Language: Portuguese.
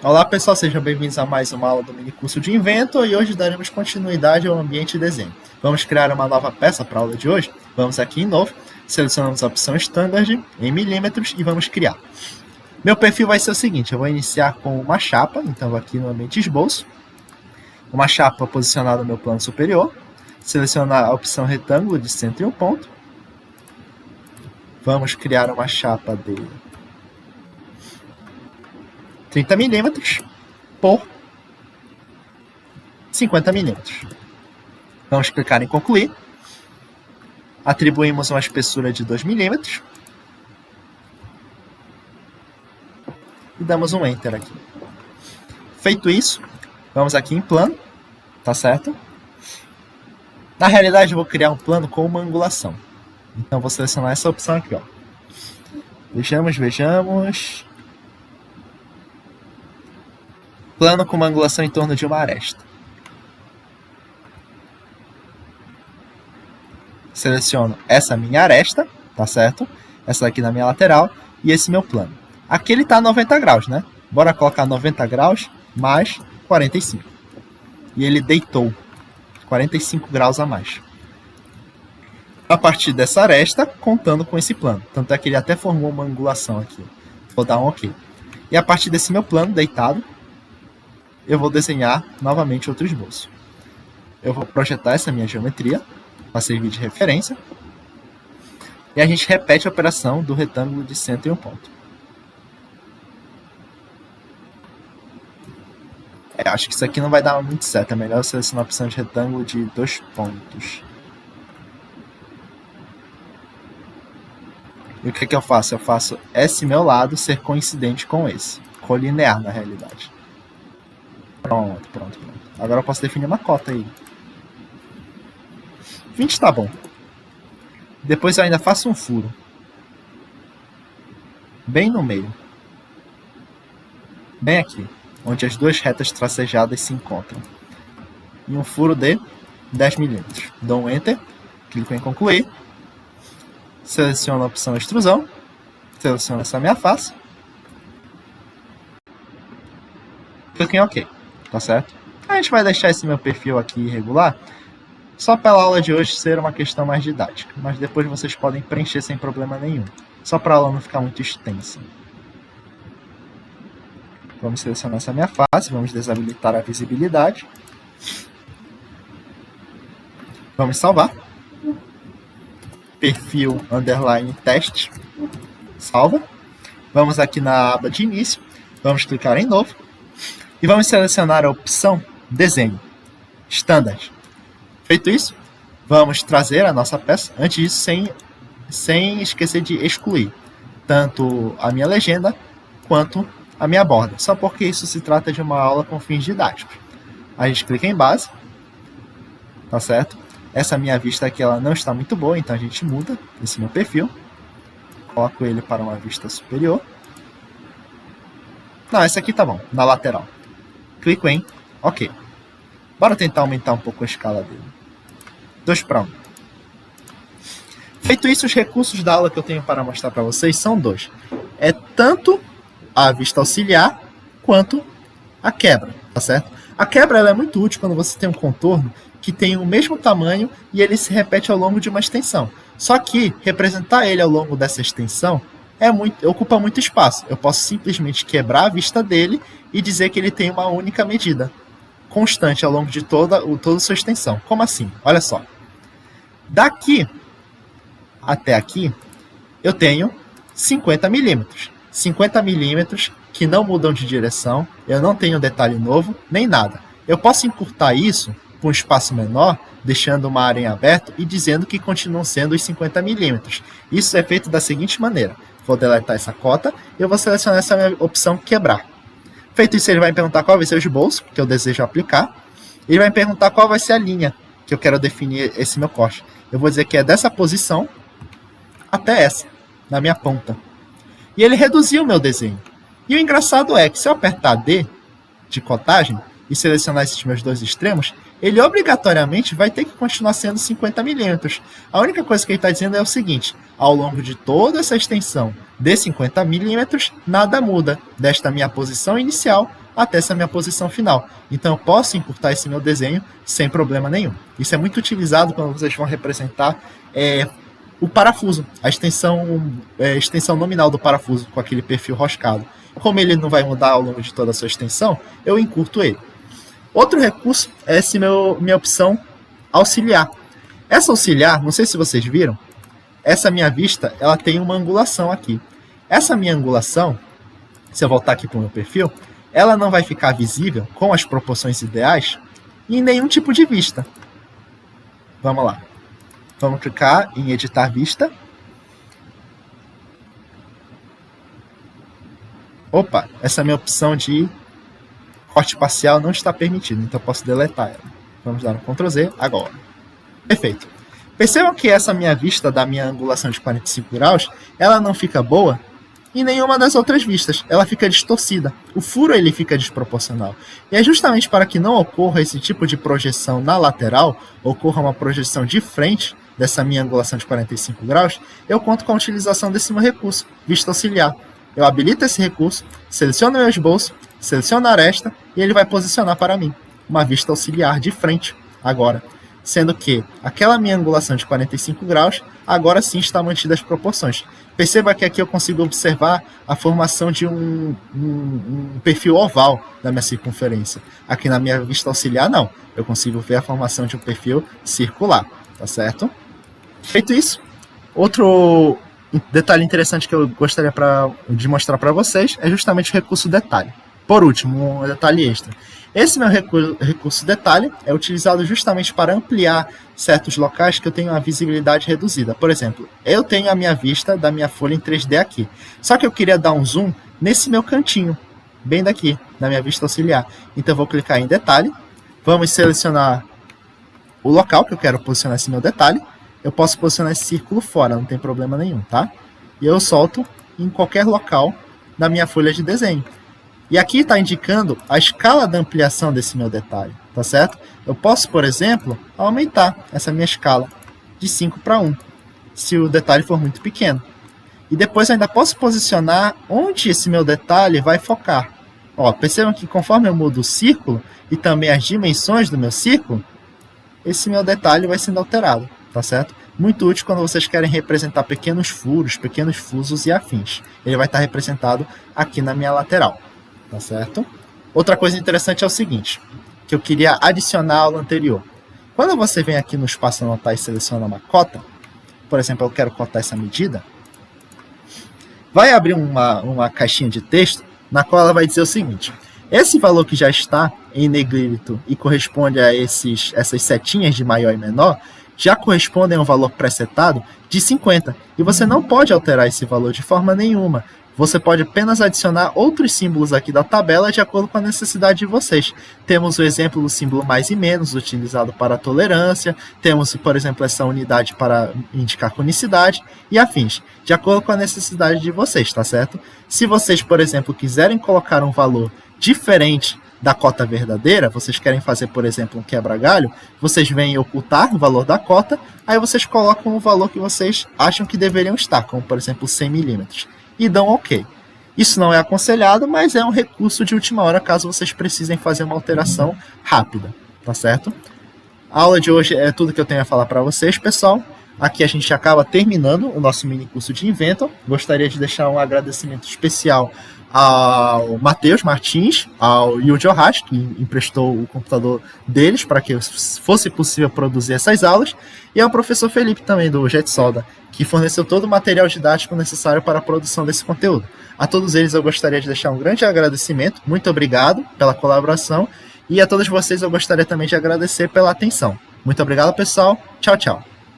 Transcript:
Olá pessoal, sejam bem-vindos a mais uma aula do minicurso de Inventor e hoje daremos continuidade ao ambiente de desenho. Vamos criar uma nova peça para a aula de hoje. Vamos aqui em Novo, selecionamos a opção Standard em milímetros e vamos criar. Meu perfil vai ser o seguinte, eu vou iniciar com uma chapa, então vou aqui no ambiente esboço, uma chapa posicionada no meu plano superior, selecionar a opção retângulo de centro e um ponto, vamos criar uma chapa de 30 milímetros por 50 milímetros. Vamos clicar em concluir. Atribuímos uma espessura de 2 milímetros. E damos um Enter aqui. Feito isso, vamos aqui em plano, tá certo? Na realidade, eu vou criar um plano com uma angulação. Então, vou selecionar essa opção aqui, ó. Vejamos. Plano com uma angulação em torno de uma aresta. Seleciono essa minha aresta, tá certo? Essa daqui na minha lateral e esse meu plano. Aqui ele está a 90 graus, né? Bora colocar 90 graus mais 45. E ele deitou 45 graus a mais. A partir dessa aresta, contando com esse plano. Tanto é que ele até formou uma angulação aqui. Vou dar um OK. E a partir desse meu plano deitado, eu vou desenhar novamente outro esboço. Eu vou projetar essa minha geometria para servir de referência. E a gente repete a operação do retângulo de centro e um ponto. Acho que isso aqui não vai dar muito certo. É melhor eu selecionar a opção de retângulo de 2 pontos. E o que eu faço? Eu faço esse meu lado ser coincidente com esse. Colinear, na realidade. Pronto. Agora eu posso definir uma cota aí. 20 tá bom. Depois eu ainda faço um furo. Bem no meio. Bem aqui. Onde as duas retas tracejadas se encontram. E um furo de 10 milímetros. Dou um Enter. Clico em concluir. Seleciono a opção extrusão. Seleciono essa minha face. Clico em OK. Tá certo? A gente vai deixar esse meu perfil aqui irregular, só pela aula de hoje ser uma questão mais didática, mas depois vocês podem preencher sem problema nenhum, só para a aula não ficar muito extensa. Vamos selecionar essa minha face, vamos desabilitar a visibilidade. Vamos salvar. Perfil underline teste. Salva. Vamos aqui na aba de início, vamos clicar em novo. E vamos selecionar a opção Desenho, Standard. Feito isso, vamos trazer a nossa peça. Antes disso, sem esquecer de excluir tanto a minha legenda quanto a minha borda. Só porque isso se trata de uma aula com fins didáticos. A gente clica em base, tá certo? Essa minha vista aqui ela não está muito boa, então a gente muda esse meu perfil. Coloco ele para uma vista superior. Não, essa aqui tá bom, na lateral. Clico em OK. Bora tentar aumentar um pouco a escala dele. 2:1. Feito isso, os recursos da aula que eu tenho para mostrar para vocês são dois. É tanto a vista auxiliar quanto a quebra, tá certo? A quebra ela é muito útil quando você tem um contorno que tem o mesmo tamanho e ele se repete ao longo de uma extensão. Só que representar ele ao longo dessa extensão ocupa muito espaço. Eu posso simplesmente quebrar a vista dele e dizer que ele tem uma única medida, constante ao longo de toda a sua extensão. Como assim? Olha só. Daqui até aqui, eu tenho 50 milímetros. 50 milímetros que não mudam de direção, eu não tenho detalhe novo, nem nada. Eu posso encurtar isso para um espaço menor, deixando uma área em aberto e dizendo que continuam sendo os 50 milímetros. Isso é feito da seguinte maneira. Vou deletar essa cota e eu vou selecionar essa minha opção quebrar. Feito isso, ele vai me perguntar qual vai ser o esboço que eu desejo aplicar. Ele vai me perguntar qual vai ser a linha que eu quero definir esse meu corte. Eu vou dizer que é dessa posição até essa, na minha ponta. E ele reduziu o meu desenho. E o engraçado é que se eu apertar D de cotagem e selecionar esses meus dois extremos, ele obrigatoriamente vai ter que continuar sendo 50 milímetros. A única coisa que ele está dizendo é o seguinte: ao longo de toda essa extensão de 50 milímetros, nada muda desta minha posição inicial até essa minha posição final. Então eu posso encurtar esse meu desenho sem problema nenhum. Isso é muito utilizado quando vocês vão representar o parafuso, a extensão nominal do parafuso com aquele perfil roscado. Como ele não vai mudar ao longo de toda a sua extensão, eu encurto ele. Outro recurso é minha opção auxiliar. Essa auxiliar, não sei se vocês viram, essa minha vista ela tem uma angulação aqui. Essa minha angulação, se eu voltar aqui para o meu perfil, ela não vai ficar visível com as proporções ideais em nenhum tipo de vista. Vamos lá. Vamos clicar em editar vista. Opa, essa minha opção de corte parcial não está permitida, então eu posso deletar ela. Vamos dar um Ctrl Z agora. Perfeito. Percebam que essa minha vista da minha angulação de 45 graus, ela não fica boa em nenhuma das outras vistas. Ela fica distorcida. O furo ele fica desproporcional. E é justamente para que não ocorra esse tipo de projeção na lateral, ocorra uma projeção de frente dessa minha angulação de 45 graus, eu conto com a utilização desse meu recurso, vista auxiliar. Eu habilito esse recurso, seleciono meu esboço, seleciono a aresta e ele vai posicionar para mim uma vista auxiliar de frente agora. Sendo que aquela minha angulação de 45 graus, agora sim está mantida as proporções. Perceba que aqui eu consigo observar a formação de um perfil oval da minha circunferência. Aqui na minha vista auxiliar, não. Eu consigo ver a formação de um perfil circular, tá certo? Feito isso, outro detalhe interessante que eu gostaria de mostrar para vocês é justamente o recurso detalhe. Por último, um detalhe extra. Esse meu recurso detalhe é utilizado justamente para ampliar certos locais que eu tenho a visibilidade reduzida. Por exemplo, eu tenho a minha vista da minha folha em 3D aqui. Só que eu queria dar um zoom nesse meu cantinho, bem daqui, na minha vista auxiliar. Então eu vou clicar em detalhe. Vamos selecionar o local que eu quero posicionar esse meu detalhe. Eu posso posicionar esse círculo fora, não tem problema nenhum, tá? E eu solto em qualquer local da minha folha de desenho. E aqui está indicando a escala da ampliação desse meu detalhe, tá certo? Eu posso, por exemplo, aumentar essa minha escala de 5 para 1, se o detalhe for muito pequeno. E depois ainda posso posicionar onde esse meu detalhe vai focar. Ó, percebam que conforme eu mudo o círculo e também as dimensões do meu círculo, esse meu detalhe vai sendo alterado, tá certo? Muito útil quando vocês querem representar pequenos furos, pequenos fusos e afins. Ele vai estar representado aqui na minha lateral. Tá certo? Outra coisa interessante é o seguinte, que eu queria adicionar à aula anterior. Quando você vem aqui no espaço anotar e seleciona uma cota, por exemplo, eu quero cotar essa medida, vai abrir uma caixinha de texto na qual ela vai dizer o seguinte: esse valor que já está em negrito e corresponde a essas setinhas de maior e menor, já correspondem a um valor presetado de 50. E você não pode alterar esse valor de forma nenhuma. Você pode apenas adicionar outros símbolos aqui da tabela de acordo com a necessidade de vocês. Temos o exemplo do símbolo mais e menos, utilizado para tolerância. Temos, por exemplo, essa unidade para indicar conicidade e afins, de acordo com a necessidade de vocês, tá certo? Se vocês, por exemplo, quiserem colocar um valor diferente da cota verdadeira, vocês querem fazer, por exemplo, um quebra-galho, vocês vêm ocultar o valor da cota, aí vocês colocam o valor que vocês acham que deveriam estar, como, por exemplo, 100 milímetros. E dão OK. Isso não é aconselhado, mas é um recurso de última hora caso vocês precisem fazer uma alteração rápida, tá certo? A aula de hoje é tudo que eu tenho a falar para vocês, pessoal. Aqui a gente acaba terminando o nosso mini curso de Inventor. Gostaria de deixar um agradecimento especial ao Matheus Martins, ao Yuji Ohashi, que emprestou o computador deles para que fosse possível produzir essas aulas, e ao professor Felipe também, do JetSolda, que forneceu todo o material didático necessário para a produção desse conteúdo. A todos eles eu gostaria de deixar um grande agradecimento, muito obrigado pela colaboração, e a todos vocês eu gostaria também de agradecer pela atenção. Muito obrigado, pessoal. Tchau, tchau.